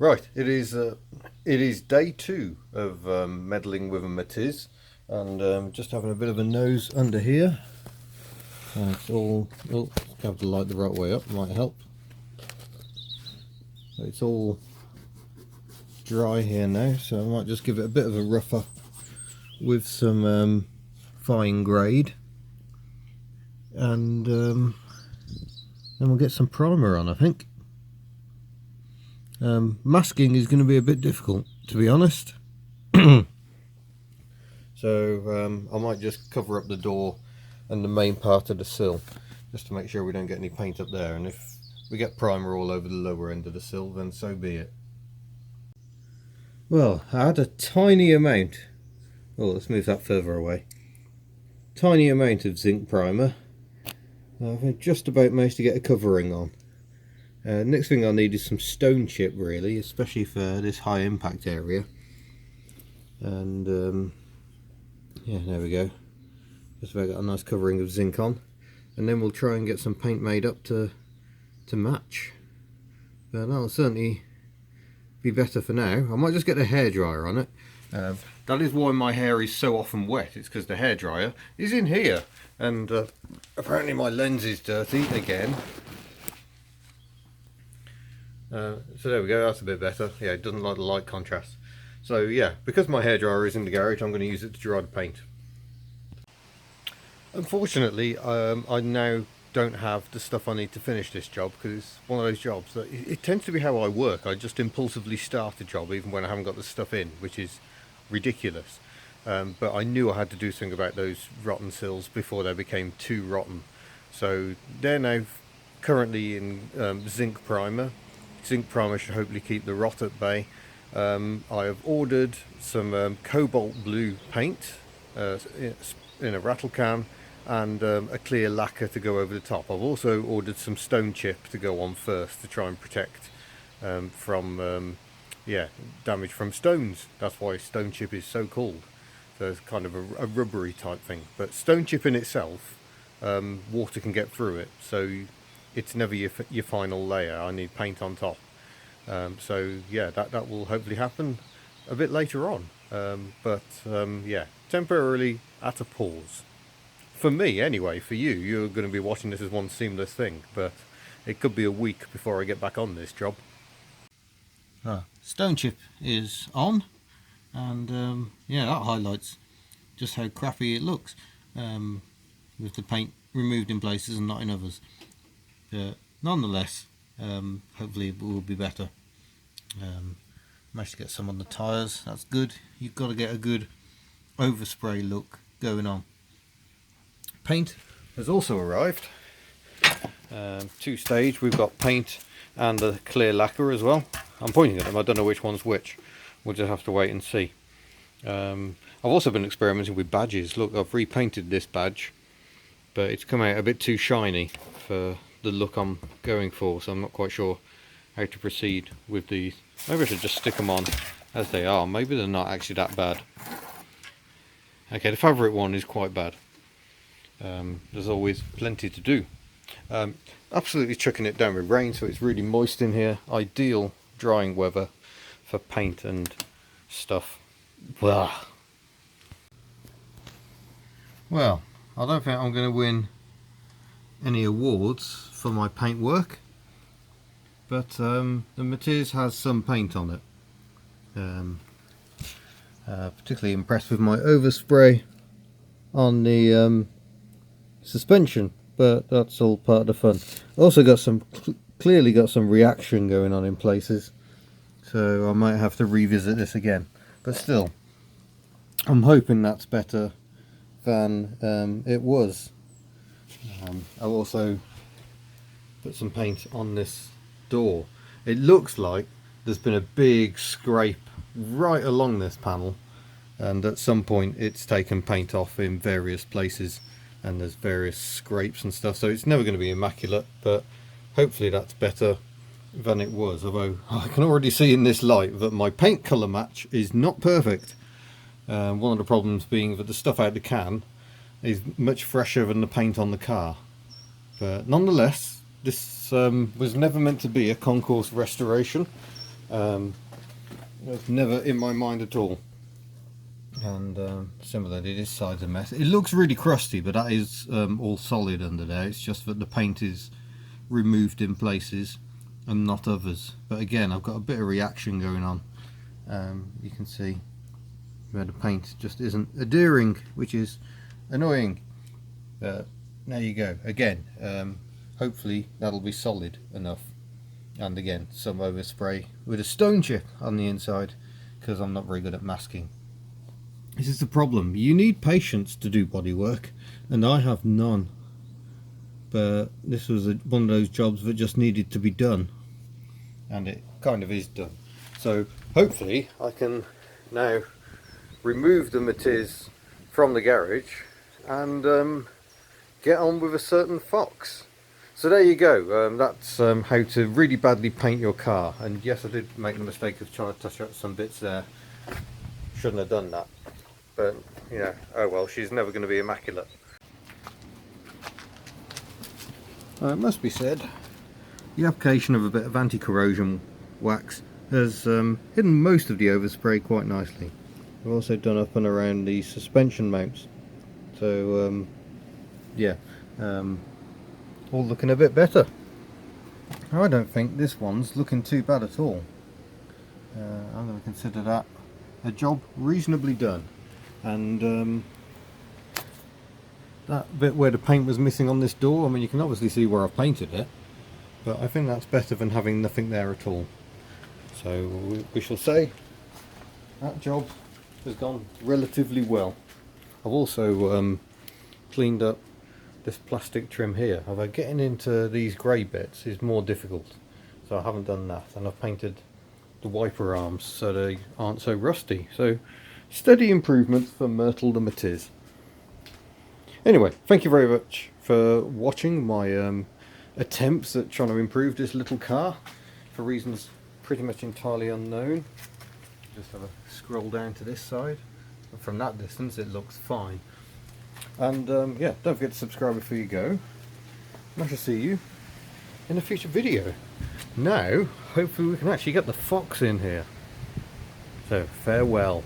Right, it is day two of meddling with a Matiz, and just having a bit of a nose under here. It's all, oh, have to light the right way up, might help. It's all dry here now, so I might just give it a bit of a rough up with some fine grade, and then we'll get some primer on, I think. Masking is going to be a bit difficult, to be honest. So I might just cover up the door and the main part of the sill, just to make sure we don't get any paint up there, and if we get primer all over the lower end of the sill, then so be it. Well, I had a tiny amount, oh, let's move that further away, tiny amount of zinc primer. I've just about managed to get a covering on. Next thing I need is some stone chip, really, especially for this high impact area. And yeah, there we go. Just about got a nice covering of zinc on, and then we'll try and get some paint made up to match. But that'll certainly be better for now. I might just get a hairdryer on it. That is why my hair is so often wet. It's because the hairdryer is in here, and apparently my lens is dirty again. So there we go, that's a bit better. Yeah, it doesn't like the light contrast. So yeah, because my hairdryer is in the garage, I'm going to use it to dry the paint. Unfortunately, I now don't have the stuff I need to finish this job, because it's one of those jobs that it tends to be how I work. I just impulsively start a job even when I haven't got the stuff in, which is ridiculous. But I knew I had to do something about those rotten sills before they became too rotten. So they're now currently in zinc primer. Zinc primer should hopefully keep the rot at bay. I have ordered some cobalt blue paint in a rattle can, and a clear lacquer to go over the top. I've also ordered some stone chip to go on first to try and protect from damage from stones. That's why stone chip is so called. So it's kind of a rubbery type thing. But stone chip in itself, water can get through it, so it's never your final layer. I need paint on top. So yeah, that will hopefully happen a bit later on. Yeah, temporarily at a pause. For me anyway. For you, you're going to be watching this as one seamless thing, but it could be a week before I get back on this job. Stone chip is on, and yeah, that highlights just how crappy it looks, with the paint removed in places and not in others. Nonetheless, hopefully it will be better. Managed to get some on the tyres, that's good. You've got to get a good overspray look going on. Paint has also arrived. Two stage, we've got paint and a clear lacquer as well. I'm pointing at them, I don't know which one's which. We'll just have to wait and see. I've also been experimenting with badges. Look, I've repainted this badge, but it's come out a bit too shiny for the look I'm going for, so I'm not quite sure how to proceed with these. Maybe I should just stick them on as they are. Maybe they're not actually that bad. Okay, the fabric one is quite bad. There's always plenty to do. Absolutely chucking it down with rain, so it's really moist in here. Ideal drying weather for paint and stuff. Blah. Well, I don't think I'm going to win any awards for my paint work, but the Matiz has some paint on it. Particularly impressed with my overspray on the suspension, but that's all part of the fun. Also got some, clearly got some reaction going on in places, so I might have to revisit this again, but still I'm hoping that's better than it was. I'll also put some paint on this door. It looks like there's been a big scrape right along this panel, and at some point it's taken paint off in various places, and there's various scrapes and stuff, so it's never going to be immaculate, but hopefully that's better than it was. Although I can already see in this light that my paint colour match is not perfect. One of the problems being that the stuff out of the can is much fresher than the paint on the car. But nonetheless, this was never meant to be a concourse restoration. It's never in my mind at all. And similarly, this side's a mess. It looks really crusty, but that is all solid under there. It's just that the paint is removed in places and not others. But again, I've got a bit of reaction going on. You can see where the paint just isn't adhering, which is annoying. But there you go. Again, hopefully that'll be solid enough. And again, some overspray with a stone chip on the inside, because I'm not very good at masking. This is the problem. You need patience to do bodywork, and I have none. But this was one of those jobs that just needed to be done, and it kind of is done. So hopefully I can now remove the Matiz from the garage and get on with a certain fox. So there you go. That's how to really badly paint your car. And yes, I did make the mistake of trying to touch up some bits there. Shouldn't have done that. But, you know, oh well, she's never going to be immaculate. It must be said, the application of a bit of anti-corrosion wax has hidden most of the overspray quite nicely. I've also done up and around the suspension mounts. So, yeah. All looking a bit better. I don't think this one's looking too bad at all. I'm going to consider that a job reasonably done. And that bit where the paint was missing on this door, I mean, you can obviously see where I've painted it, but I think that's better than having nothing there at all. So we shall say that job has gone relatively well. I've also cleaned up this plastic trim here. Although getting into these grey bits is more difficult, so I haven't done that. And I've painted the wiper arms so they aren't so rusty. So steady improvements for Myrtle the Matiz. Anyway, thank you very much for watching my attempts at trying to improve this little car for reasons pretty much entirely unknown. Just have a scroll down to this side. And from that distance it looks fine. And yeah, don't forget to subscribe before you go. I shall see you in a future video. Now, hopefully we can actually get the fox in here. So, farewell.